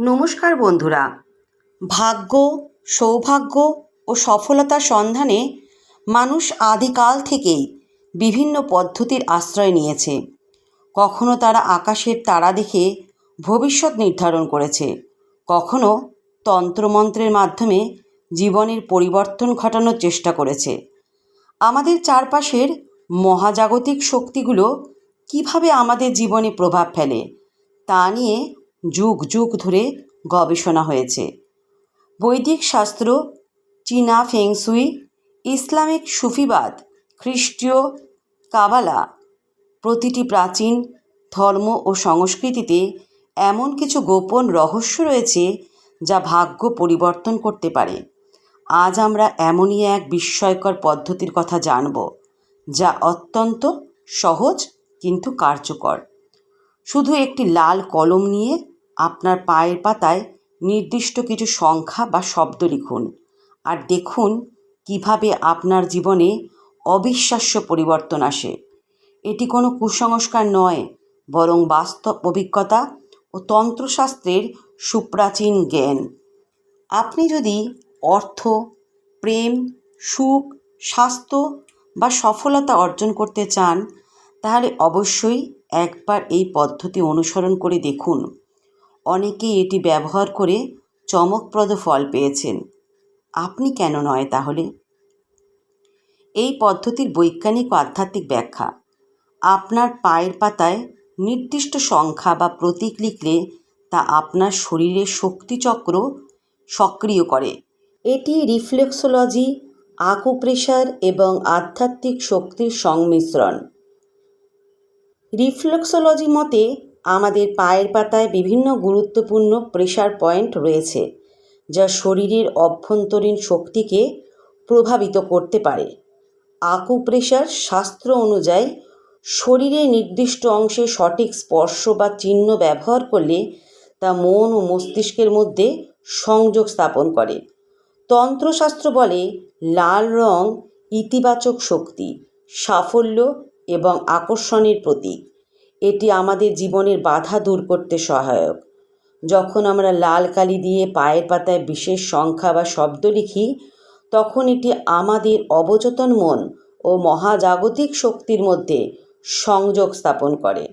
নমস্কার বন্ধুরা। ভাগ্য, সৌভাগ্য ও সফলতার সন্ধানে মানুষ আদিকাল থেকেই বিভিন্ন পদ্ধতির আশ্রয় নিয়েছে। কখনো তারা আকাশের তারা দেখে ভবিষ্যৎ নির্ধারণ করেছে, কখনো তন্ত্রমন্ত্রের মাধ্যমে জীবনের পরিবর্তন ঘটানোর চেষ্টা করেছে। আমাদের চারপাশের মহাজাগতিক শক্তিগুলো কিভাবে আমাদের জীবনে প্রভাব ফেলে তা নিয়ে যুগ যুগ ধরে গবেষণা হয়েছে। বৈদিক শাস্ত্র, চীনা ফেংশুই, ইসলামিক সুফিবাদ, খ্রিস্টীয় কাবালা, প্রতিটি প্রাচীন ধর্ম ও সংস্কৃতিতে এমন কিছু গোপন রহস্য রয়েছে যা ভাগ্য পরিবর্তন করতে পারে। আজ আমরা এমনই এক বিস্ময়কর পদ্ধতির কথা জানব, যা অত্যন্ত সহজ কিন্তু কার্যকর। শুধু একটি লাল কলম নিয়ে আপনার পায়ের পাতায় নির্দিষ্ট কিছু সংখ্যা বা শব্দ লিখুন, আর দেখুন কিভাবে আপনার জীবনে অবিশ্বাস্য পরিবর্তন আসে। এটি কোনো কুসংস্কার নয়, বরং বাস্তব অভিজ্ঞতা ও তন্ত্রশাস্ত্রের সুপ্রাচীন জ্ঞান। আপনি যদি অর্থ, প্রেম, সুখ, স্বাস্থ্য বা সফলতা অর্জন করতে চান, তাহলে অবশ্যই একবার এই পদ্ধতি অনুসরণ করে দেখুন। অনেকেই এটি ব্যবহার করে চমকপ্রদ ফল পেয়েছেন। আপনি কেন নয় তাহলে? এই পদ্ধতির বৈজ্ঞানিক ও আধ্যাত্মিক ব্যাখ্যা। আপনার পায়ের পাতায় নির্দিষ্ট সংখ্যা বা প্রতীক লিখলে তা আপনার শরীরের শক্তিচক্র সক্রিয় করে। এটি রিফ্লেক্সোলজি, আকুপ্রেশার এবং আধ্যাত্মিক শক্তির সংমিশ্রণ। রিফ্লেক্সোলজি মতে আমাদের পায়ের পাতায় বিভিন্ন গুরুত্বপূর্ণ প্রেশার পয়েন্ট রয়েছে, যা শরীরের অভ্যন্তরীণ শক্তিকে প্রভাবিত করতে পারে। আকুপ্রেশার শাস্ত্র অনুযায়ী শরীরের নির্দিষ্ট অংশে সঠিক স্পর্শ বা চিহ্ন ব্যবহার করলে তা মন ও মস্তিষ্কের মধ্যে সংযোগ স্থাপন করে। তন্ত্রশাস্ত্র বলে লাল রং ইতিবাচক শক্তি, সাফল্য এবং আকর্ষণের প্রতীক। এটি আমাদের জীবনের বাধা দূর করতে সহায়ক। যখন আমরা লাল কালি দিয়ে পায়ের পাতায় বিশেষ সংখ্যা বা শব্দ লিখি, তখন এটি আমাদের অবচেতন মন ও মহাজাগতিক শক্তির মধ্যে সংযোগ স্থাপন করে।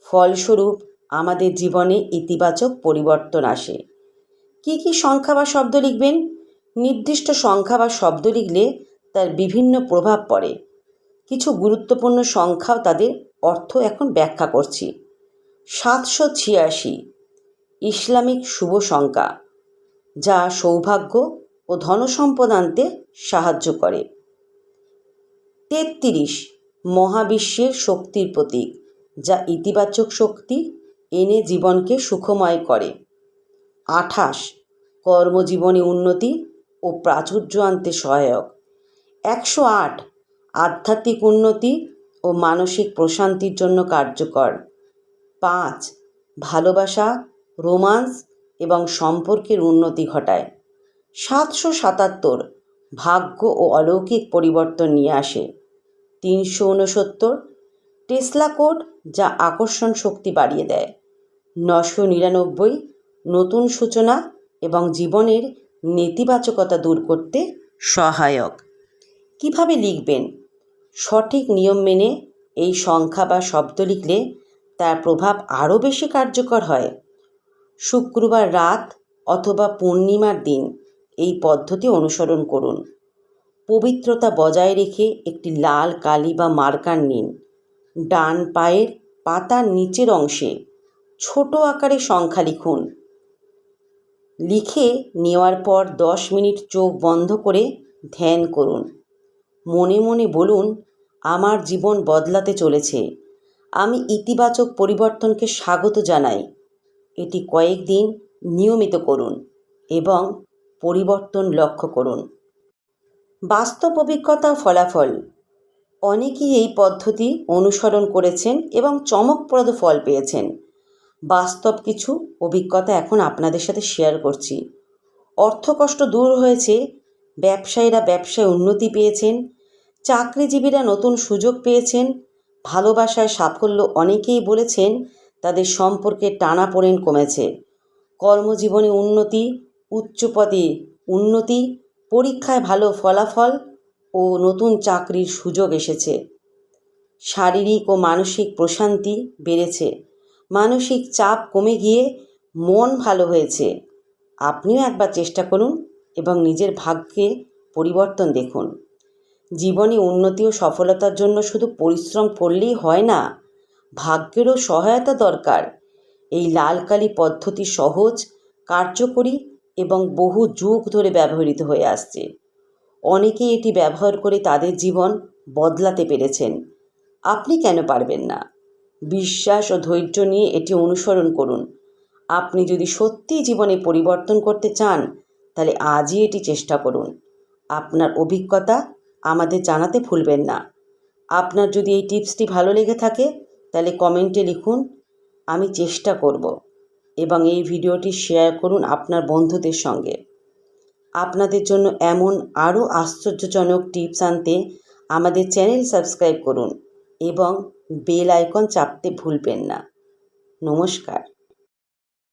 ফলস্বরূপ আমাদের জীবনে ইতিবাচক পরিবর্তন আসে। কী কী সংখ্যা বা শব্দ লিখবেন? নির্দিষ্ট সংখ্যা বা শব্দ লিখলে তার বিভিন্ন প্রভাব পড়ে। কিছু গুরুত্বপূর্ণ সংখ্যাও তাদের অর্থ এখন ব্যাখ্যা করছি। 786 ইসলামিক শুভ সংখ্যা, যা সৌভাগ্য ও ধনসম্পদ আনতে সাহায্য করে। 33 মহাবিশ্বের শক্তির প্রতীক, যা ইতিবাচক শক্তি এনে জীবনকে সুখময় করে। 28 কর্মজীবনে উন্নতি ও প্রাচুর্য আনতে সহায়ক। 108 আধ্যাত্মিক উন্নতি ও মানসিক প্রশান্তির জন্য কার্যকর। 5 ভালোবাসা, রোমান্স এবং সম্পর্কের উন্নতি ঘটায়। 777 ভাগ্য ও অলৌকিক পরিবর্তন নিয়ে আসে। 369 টেসলা কোড, যা আকর্ষণ শক্তি বাড়িয়ে দেয়। 999 নতুন সূচনা এবং জীবনের নেতিবাচকতা দূর করতে সহায়ক। কিভাবে লিখবেন? সঠিক নিয়ম মেনে এই সংখ্যা বা শব্দ লিখলে তার প্রভাব আরও বেশি কার্যকর হয়। শুক্রবার রাত অথবা পূর্ণিমার দিন এই পদ্ধতি অনুসরণ করুন। পবিত্রতা বজায় রেখে একটি লাল কালি বা মার্কার নিন। ডান পায়ের পাতার নিচের অংশে ছোট আকারে সংখ্যা লিখুন। লিখে নেওয়ার পর 10 মিনিট চোখ বন্ধ করে ধ্যান করুন। মনে মনে বলুন, আমার জীবন বদলাতে চলেছে, আমি ইতিবাচক পরিবর্তনকে স্বাগত জানাই। এটি কয়েকদিন নিয়মিত করুন এবং পরিবর্তন লক্ষ্য করুন। বাস্তব অভিজ্ঞতা ও ফলাফল। অনেকেই এই পদ্ধতি অনুসরণ করেছেন এবং চমকপ্রদ ফল পেয়েছেন। বাস্তব কিছু অভিজ্ঞতা এখন আপনাদের সাথে শেয়ার করছি। অর্থকষ্ট দূর হয়েছে, ব্যবসায়ীরা ব্যবসায় উন্নতি পেয়েছেন, চাকরিজীবীরা নতুন সুযোগ পেয়েছেন, ভালোবাসায় সাফল্য। অনেকেই বলেছেন তাদের সম্পর্কে টানাপোড়েন কমেছে। কর্মজীবনে উন্নতি, উচ্চ পদে উন্নতি, পরীক্ষায় ভালো ফলাফল ও নতুন চাকরির সুযোগ এসেছে। শারীরিক ও মানসিক প্রশান্তি বেড়েছে, মানসিক চাপ কমে গিয়ে মন ভালো হয়েছে। আপনিও একবার চেষ্টা করুন এবং নিজের ভাগ্যে পরিবর্তন দেখুন। জীবনে উন্নতি ও সফলতার জন্য শুধু পরিশ্রম করলেই হয় না, ভাগ্যেরও সহায়তা দরকার। এই লাল কালি পদ্ধতি সহজ, কার্যকরী এবং বহু যুগ ধরে ব্যবহৃত হয়ে আসছে। অনেকেই এটি ব্যবহার করে তাদের জীবন বদলাতে পেরেছেন। আপনি কেন পারবেন না? বিশ্বাস ও ধৈর্য নিয়ে এটি অনুসরণ করুন। আপনি যদি সত্যিই জীবনে পরিবর্তন করতে চান, তাহলে আজই এটি চেষ্টা করুন। আপনার অভিজ্ঞতা আমাদের জানাতে ভুলবেন না। আপনার যদি এই টিপসটি ভালো লেগে থাকে, তাহলে কমেন্টে লিখুন, আমি চেষ্টা করব, এবং এই ভিডিওটি শেয়ার করুন আপনার বন্ধুদের সঙ্গে। আপনাদের জন্য এমন আরও আশ্চর্যজনক টিপস আনতে আমাদের চ্যানেল সাবস্ক্রাইব করুন এবং বেল আইকন চাপতে ভুলবেন না। নমস্কার।